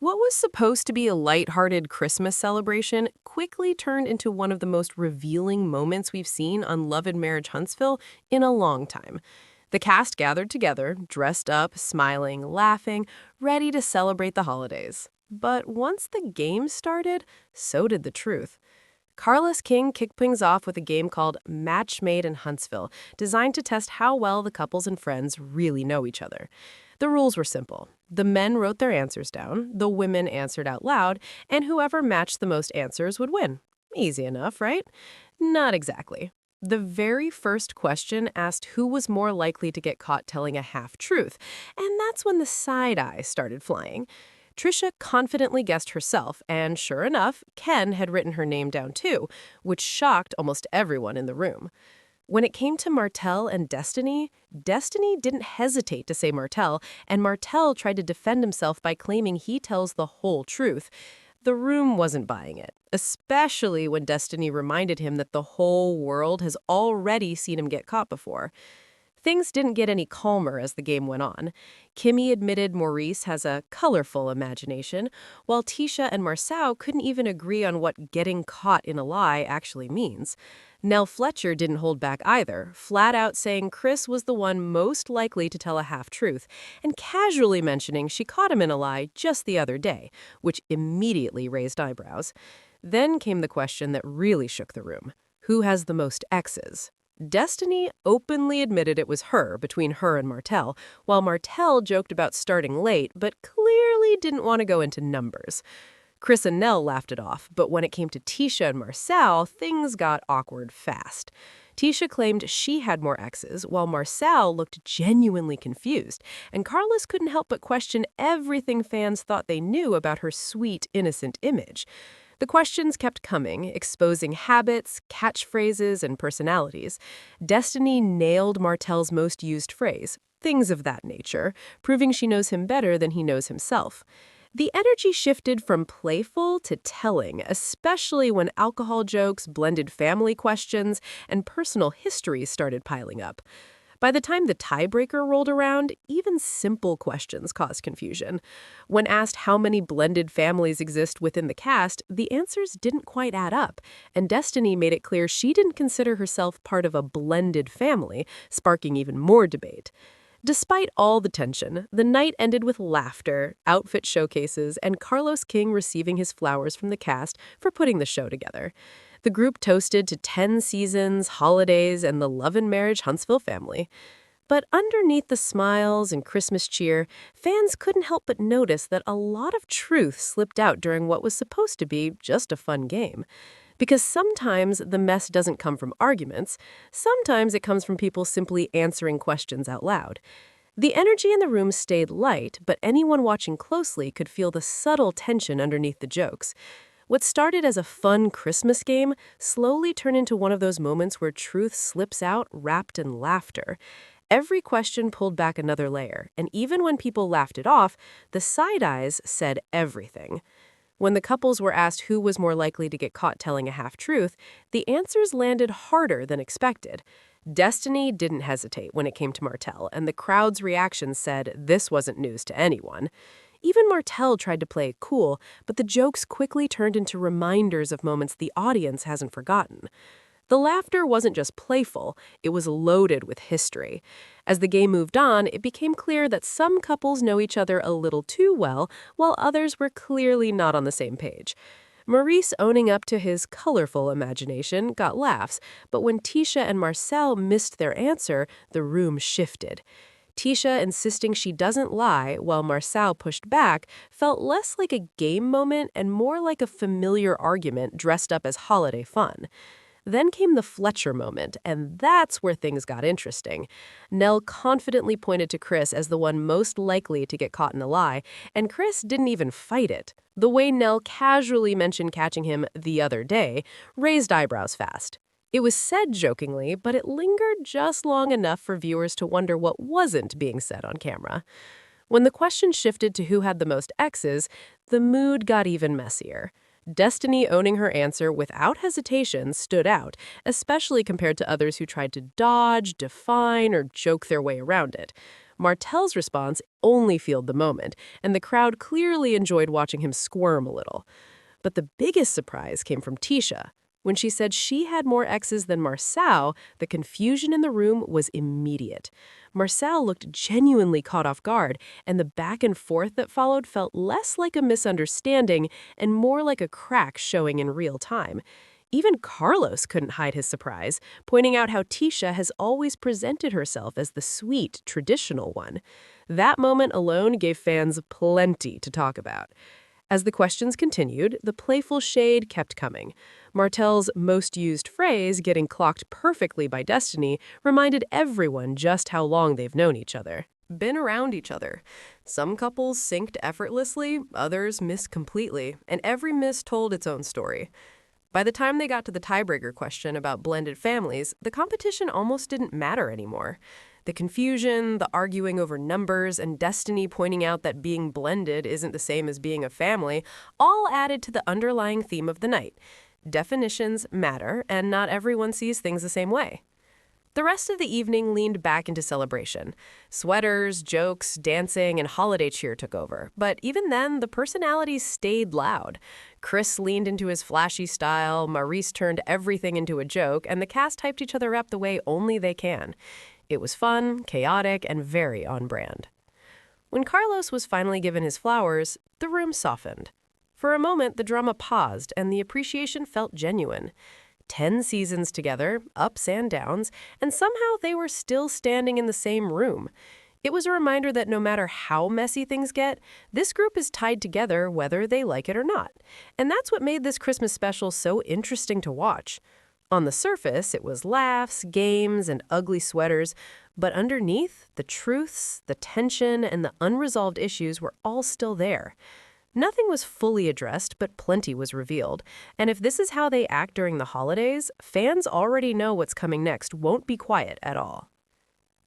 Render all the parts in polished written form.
What was supposed to be a lighthearted Christmas celebration quickly turned into one of the most revealing moments we've seen on Love and Marriage Huntsville in a long time. The cast gathered together, dressed up, smiling, laughing, ready to celebrate the holidays. But once the game started, so did the truth. Carlos King kicked things off with a game called Match Made in Huntsville, designed to test how well the couples and friends really know each other. The rules were simple. The men wrote their answers down, the women answered out loud, and whoever matched the most answers would win. Easy enough, right? Not exactly. The very first question asked who was more likely to get caught telling a half-truth, and that's when the side eye started flying. Trisha confidently guessed herself, and sure enough, Ken had written her name down too, which shocked almost everyone in the room. When it came to Martell and Destiny, Destiny didn't hesitate to say Martell, and Martell tried to defend himself by claiming he tells the whole truth. The room wasn't buying it, especially when Destiny reminded him that the whole world has already seen him get caught before. Things didn't get any calmer as the game went on. Kimmy admitted Maurice has a colorful imagination, while Tisha and Marceau couldn't even agree on what getting caught in a lie actually means. Nell Fletcher didn't hold back either, flat out saying Chris was the one most likely to tell a half-truth, and casually mentioning she caught him in a lie just the other day, which immediately raised eyebrows. Then came the question that really shook the room. Who has the most exes? Destiny openly admitted it was her, between her and Martell, while Martell joked about starting late, but clearly didn't want to go into numbers. Chris and Nell laughed it off, but when it came to Tisha and Marceau, things got awkward fast. Tisha claimed she had more exes, while Marceau looked genuinely confused, and Carlos couldn't help but question everything fans thought they knew about her sweet, innocent image. The questions kept coming, exposing habits, catchphrases, and personalities. Destiny nailed Martell's most used phrase, things of that nature, proving she knows him better than he knows himself. The energy shifted from playful to telling, especially when alcohol jokes, blended family questions, and personal histories started piling up. By the time the tiebreaker rolled around, even simple questions caused confusion. When asked how many blended families exist within the cast, the answers didn't quite add up, and Destiny made it clear she didn't consider herself part of a blended family, sparking even more debate. Despite all the tension, the night ended with laughter, outfit showcases, and Carlos King receiving his flowers from the cast for putting the show together. The group toasted to 10 seasons, holidays, and the Love and Marriage Huntsville family. But underneath the smiles and Christmas cheer, fans couldn't help but notice that a lot of truth slipped out during what was supposed to be just a fun game. Because sometimes the mess doesn't come from arguments, sometimes it comes from people simply answering questions out loud. The energy in the room stayed light, but anyone watching closely could feel the subtle tension underneath the jokes. What started as a fun Christmas game slowly turned into one of those moments where truth slips out wrapped in laughter. Every question pulled back another layer, and even when people laughed it off, the side eyes said everything. When the couples were asked who was more likely to get caught telling a half-truth, the answers landed harder than expected. Destiny didn't hesitate when it came to Martell, and the crowd's reaction said this wasn't news to anyone. Even Martell tried to play it cool, but the jokes quickly turned into reminders of moments the audience hasn't forgotten. The laughter wasn't just playful, it was loaded with history. As the game moved on, it became clear that some couples know each other a little too well, while others were clearly not on the same page. Maurice owning up to his colorful imagination got laughs, but when Tisha and Marcel missed their answer, the room shifted. Tisha insisting she doesn't lie while Marcel pushed back felt less like a game moment and more like a familiar argument dressed up as holiday fun. Then came the Fletcher moment, and that's where things got interesting. Nell confidently pointed to Chris as the one most likely to get caught in a lie, and Chris didn't even fight it. The way Nell casually mentioned catching him the other day raised eyebrows fast. It was said jokingly, but it lingered just long enough for viewers to wonder what wasn't being said on camera. When the question shifted to who had the most exes, the mood got even messier. Destiny owning her answer without hesitation stood out, especially compared to others who tried to dodge, define, or joke their way around it. Martel's response only fueled the moment, and the crowd clearly enjoyed watching him squirm a little. But the biggest surprise came from Tisha. When she said she had more exes than Marcel, the confusion in the room was immediate. Marcel looked genuinely caught off guard, and the back and forth that followed felt less like a misunderstanding and more like a crack showing in real time. Even Carlos couldn't hide his surprise, pointing out how Tisha has always presented herself as the sweet, traditional one. That moment alone gave fans plenty to talk about. As the questions continued, the playful shade kept coming. Martel's most used phrase, getting clocked perfectly by destiny, reminded everyone just how long they've known each other. Been around each other. Some couples synced effortlessly, others missed completely, and every miss told its own story. By the time they got to the tiebreaker question about blended families, the competition almost didn't matter anymore. The confusion, the arguing over numbers, and destiny pointing out that being blended isn't the same as being a family, all added to the underlying theme of the night. Definitions matter, and not everyone sees things the same way. The rest of the evening leaned back into celebration. Sweaters, jokes, dancing, and holiday cheer took over. But even then, the personalities stayed loud. Chris leaned into his flashy style, Maurice turned everything into a joke, and the cast hyped each other up the way only they can. It was fun, chaotic, and very on-brand. When Carlos was finally given his flowers, the room softened. For a moment, the drama paused, and the appreciation felt genuine. 10 seasons together, ups and downs, and somehow they were still standing in the same room. It was a reminder that no matter how messy things get, this group is tied together whether they like it or not. And that's what made this Christmas special so interesting to watch. On the surface, it was laughs, games, and ugly sweaters, but underneath, the truths, the tension, and the unresolved issues were all still there. Nothing was fully addressed, but plenty was revealed. And if this is how they act during the holidays, fans already know what's coming next won't be quiet at all.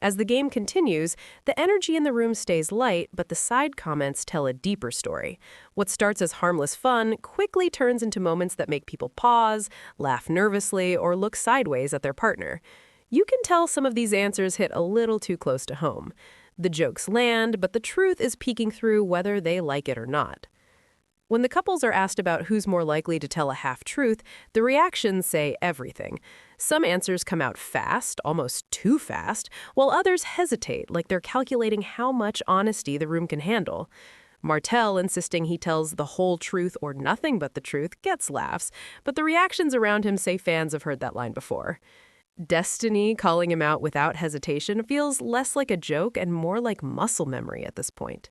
As the game continues, the energy in the room stays light, but the side comments tell a deeper story. What starts as harmless fun quickly turns into moments that make people pause, laugh nervously, or look sideways at their partner. You can tell some of these answers hit a little too close to home. The jokes land, but the truth is peeking through whether they like it or not. When the couples are asked about who's more likely to tell a half-truth, the reactions say everything. Some answers come out fast, almost too fast, while others hesitate, like they're calculating how much honesty the room can handle. Martel insisting he tells the whole truth or nothing but the truth gets laughs, but the reactions around him say fans have heard that line before. Destiny calling him out without hesitation feels less like a joke and more like muscle memory at this point.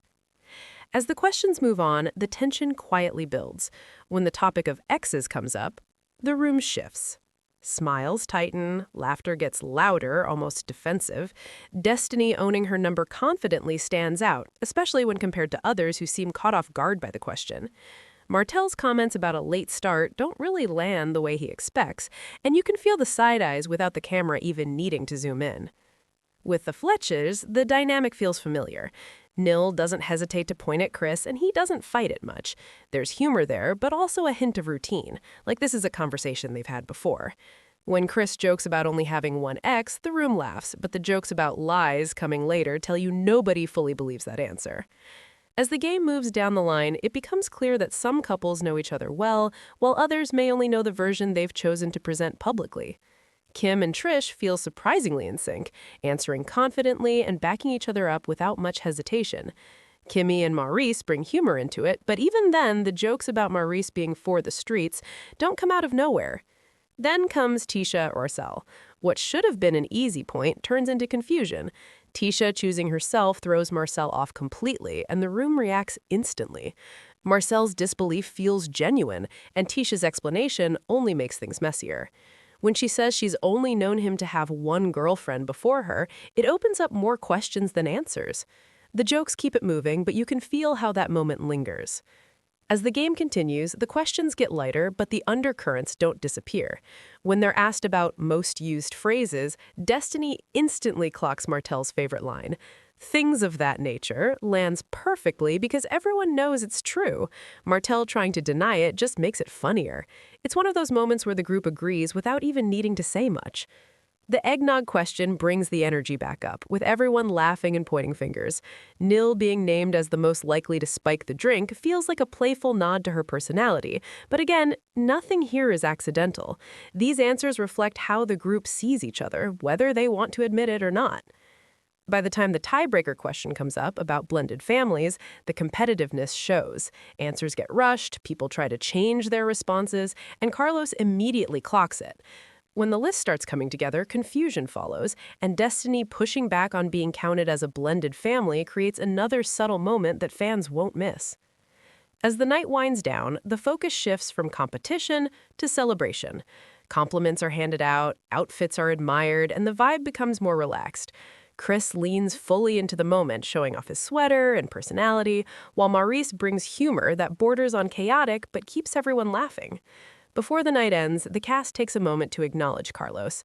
As the questions move on, the tension quietly builds. When the topic of exes comes up, the room shifts. Smiles tighten, laughter gets louder, almost defensive. Destiny owning her number confidently stands out, especially when compared to others who seem caught off guard by the question. Martel's comments about a late start don't really land the way he expects, and you can feel the side eyes without the camera even needing to zoom in. With the Fletches, the dynamic feels familiar. Nil doesn't hesitate to point at Chris, and he doesn't fight it much. There's humor there, but also a hint of routine, like this is a conversation they've had before. When Chris jokes about only having one ex, the room laughs, but the jokes about lies coming later tell you nobody fully believes that answer. As the game moves down the line, it becomes clear that some couples know each other well, while others may only know the version they've chosen to present publicly. Kim and Trish feel surprisingly in sync, answering confidently and backing each other up without much hesitation. Kimmy and Maurice bring humor into it, but even then, the jokes about Maurice being for the streets don't come out of nowhere. Then comes Tisha or Sel. What should have been an easy point turns into confusion. Tisha choosing herself throws Marcel off completely, and the room reacts instantly. Marcel's disbelief feels genuine, and Tisha's explanation only makes things messier. When she says she's only known him to have one girlfriend before her, it opens up more questions than answers. The jokes keep it moving, but you can feel how that moment lingers. As the game continues, the questions get lighter, but the undercurrents don't disappear. When they're asked about most used phrases, Destiny instantly clocks Martel's favorite line. Things of that nature lands perfectly because everyone knows it's true. Martel trying to deny it just makes it funnier. It's one of those moments where the group agrees without even needing to say much. The eggnog question brings the energy back up, with everyone laughing and pointing fingers. Nil being named as the most likely to spike the drink feels like a playful nod to her personality. But again, nothing here is accidental. These answers reflect how the group sees each other, whether they want to admit it or not. By the time the tiebreaker question comes up about blended families, the competitiveness shows. Answers get rushed, people try to change their responses, and Carlos immediately clocks it. When the list starts coming together, confusion follows, and Destiny pushing back on being counted as a blended family creates another subtle moment that fans won't miss. As the night winds down, the focus shifts from competition to celebration. Compliments are handed out, outfits are admired, and the vibe becomes more relaxed. Chris leans fully into the moment, showing off his sweater and personality, while Maurice brings humor that borders on chaotic but keeps everyone laughing. Before the night ends, the cast takes a moment to acknowledge Carlos.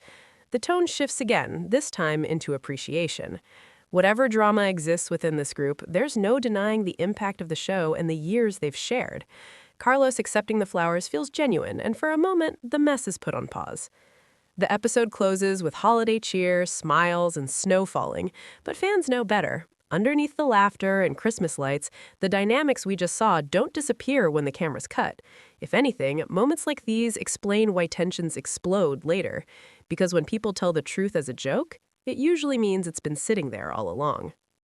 The tone shifts again, this time into appreciation. Whatever drama exists within this group, there's no denying the impact of the show and the years they've shared. Carlos accepting the flowers feels genuine, and for a moment, the mess is put on pause. The episode closes with holiday cheer, smiles, and snow falling, but fans know better. Underneath the laughter and Christmas lights, the dynamics we just saw don't disappear when the cameras cut. If anything, moments like these explain why tensions explode later. Because when people tell the truth as a joke, it usually means it's been sitting there all along.